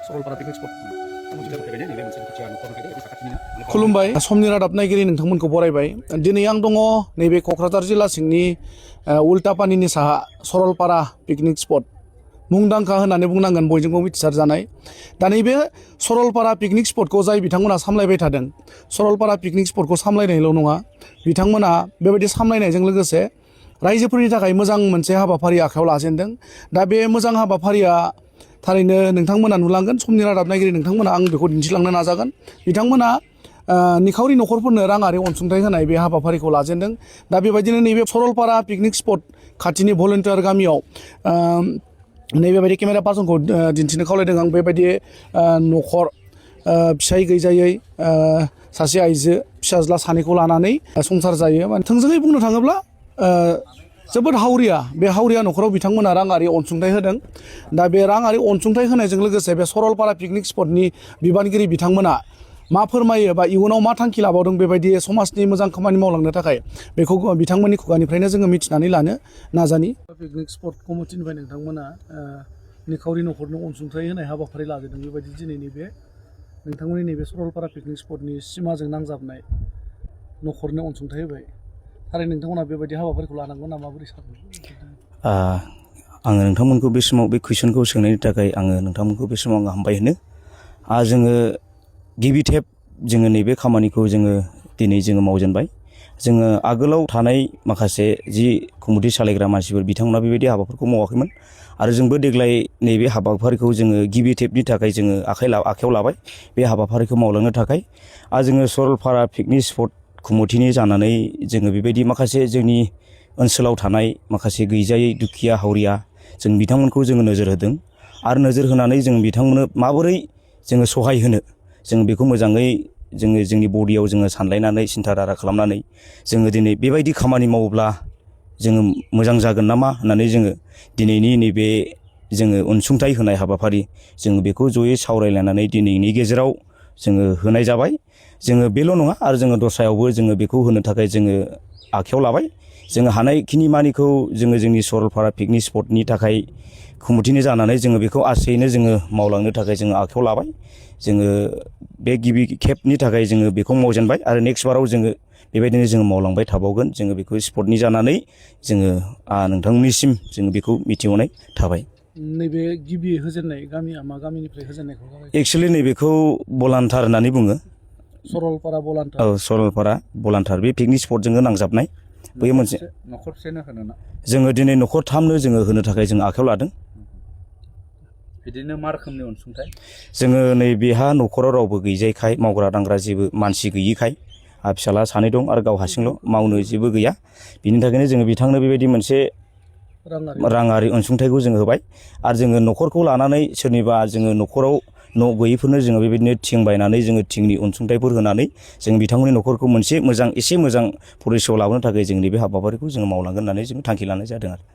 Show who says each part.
Speaker 1: Saralpara picnic spot
Speaker 2: खुलुमबाय समनि रादाब नायगिरि नोंथांमोनखौ बरायबाय दिनै आं दङ नैबे क'क्राझार जिल्ला सिंनि उल्टापानिनि साहा सरलपारा पिकनिक स्पट मुंदांखा होननानै बुंनांगोन बयजोंबो मिथिसारजानाय दा नैबे सरलपारा पिकनिक स्पटखौ जाय बिथांमोना सामलायबाय थादों सरलपारा पिकनिक स्पटखौ सामलायनायल' नङा बिथांमोना बेबायदि सामलायनायजों लोगोसे रायजोफोरनि थाखाय मोजां मोनसे हाबाफारि आखायाव लाजेनदों दा बे मोजां हाबाफारिया थारैनो नोंथांमोना नुलांगोन समनि रादाब नायगिरि नोंथांमोना आं बेखौ दिन्थिलांनो नाजागोन बिथांमोना निखावरि न'खरफोरनो राङारि अनसुंथाइ होनाय बे हाबाफारिखौ लाजेनदों दा बेबायदिनो नैबे सरलपारा पिकनिक स्पट खाथिनि भलन्टियार गामियाव नैबेबायदि केमेरा पार्सनखौ दिन्थिनो खावलायदों आं बेबायदि न'खर फिसाय गैजायै सासे आइजो फिसाज्ला सानैखौ लानानै संसार जायो माने थोंजोङै बुंनो थाङोब्ला जोबोद हावरिया बे हावरिया न'खराव बिथांमोना राङारि अनसुंथाइ होदों दा बे राङारि अनसुंथाइ होनायजों लोगोसे बे सरलपारा पिकनिक स्पटनि बिबानगिरि बिथांमोना मा फोरमायो बा इयुनाव मा थांखि लाबावदों बेबायदि समाजनि मोजां खामानि मावलांनो थाखाय बेखौ बिथांमोननि खुगानिफ्रायनो जोङो मिथिनानै लानो नाजानि पिकनिक स्पट कमिटिनिफ्राय नोंथांमोना निखावरि न'खरनो अनसुंथाइ होनाय हाबाफारि लाजेनदों बेबायदि दिनैनि बे नोंथांमोननि नैबे सरलपारा पिकनिक स्पटनि सिमाजों नांजाबनाय न'खरनो अनसुंथाइ होबाय थारैनो नोंथांमोना बेबायदि हाबाफारिखौ लानांगौ ना माबोरै सानो
Speaker 1: आङो नोंथांमोनखौ बे समाव बे कुइसनखौ सोंनायनि थाखाय आङो नोंथांमोनखौ बे समाव आङो हामबाय होनो जोङो गिबि खेब जोङो नैबे खामानिखौ जोङो दिनै जोङो मावजेनबाय जोङो आगोलाव थानाय माखासे जि कमिटि सालायग्रा मानसिफोर बिथांमोना बेबायदि हाबाफोरखौ मावाखैमोन आरो जोंबो देग्लाय नैबे हाबाफारिखौ जोङो गिबि खेबनि थाखाय जोङो आखायाव लाबाय बे हाबाफारिखौ मावलांनो थाखाय आरो जोङो सरलपारा पिकनिक स्पट कमिटिनि जानानै जोङो बेबायदि माखासे जोंनि ओनसोलाव थानाय माखासे गैजायै दुखिया हावरिया जों बिथांमोनखौ जोङो नोजोर होदों आरो नोजोर होनानै जों बिथांमोननो माबोरै जोङो सहाय होनो जों बेखौ मोजाङै जोङो जोंनि बडियाव जोङो सानलायनानै सिन्था धारा खालामनानै जोङो दिनै बेबायदि खामानि मावोब्ला जोङो मोजां जागोन नामा होननानै जोङो दिनैनि नैबे जोङो अनसुंथाइ होनाय हाबाफारि जोङो बेखौ जयै सावरायलायनानै दिनैनि गेजेराव जोङो होनाय जाबाय जोङो बेल' नङा आरो जोङो दस्रायावबो जोङो बेखौ होनो थाखाय जोङो आखायाव लाबाय जोङो हानायखिनि मानिखौ जोङो जोंनि सरलपारा पिकनिक स्पटनि थाखाय कमिटिनि जानानै जोङो बेखौ आसथेयैनो जोङो मावलांनो थाखाय जोङो आखायाव लाबाय जोङो बे गिबि खेबनि थाखाय जोङो बेखौ मावजेनबाय आरो नेक्स्ट बाराव जोङो बेबायदिनो जोङो मावलांबाय थाबावगोन जोङो बेखौ स्पटनि जानानै जोङो नोंथांमोननिसिम जोङो बेखौ मिथिहरनाय थाबाय
Speaker 2: नैबे गिबि होजेननाय गामिया मा गामिनिफ्राय होजेननायखौ
Speaker 1: एक्सुवेलि नैबेखौ बलान्टार होननानै बुङो
Speaker 2: सरलपारा बलान्टार
Speaker 1: औ सरलपारा बलान्टार बे पिकनिक स्पटजोंनो नांजाबनाय बै मोनसे
Speaker 2: न'खरसेनो होनो ना
Speaker 1: जोङो दिनै न'खरथामनो जोङो होनो थाखाय जों आखायाव लादों
Speaker 2: बिदिनो मा रोखोमनि अनसुंथाइ
Speaker 1: जोङो नैबेहा न'खराव रावबो गैजायखाय मावग्रा दांग्रा जेबो मानसि गैयिखाय फिसाला सानै दं आरो गाव हारसिंल' मावनो जेबो गैया बिनि थाखायनो जोङो बिथांनो बेबायदि मोनसे राङारि अनसुंथाइखौ जोङो होबाय आरो जोङो न'खरखौ लानानै सोरनिबा जोङो न'खराव न' गैयैफोरनो जोङो बेबायदिनो थिं बायनानै जोङो थिंनि अनसुंथाइफोर होनानै जों बिथांमोननि न'खरखौ मोनसे मोजां एसे मोजां परिसयाव लाबोनो थाखाय जोंनि बे हाबाफारिखौ जोङो मावलांगोन होननानै जों थांखि लानाय जादों आरो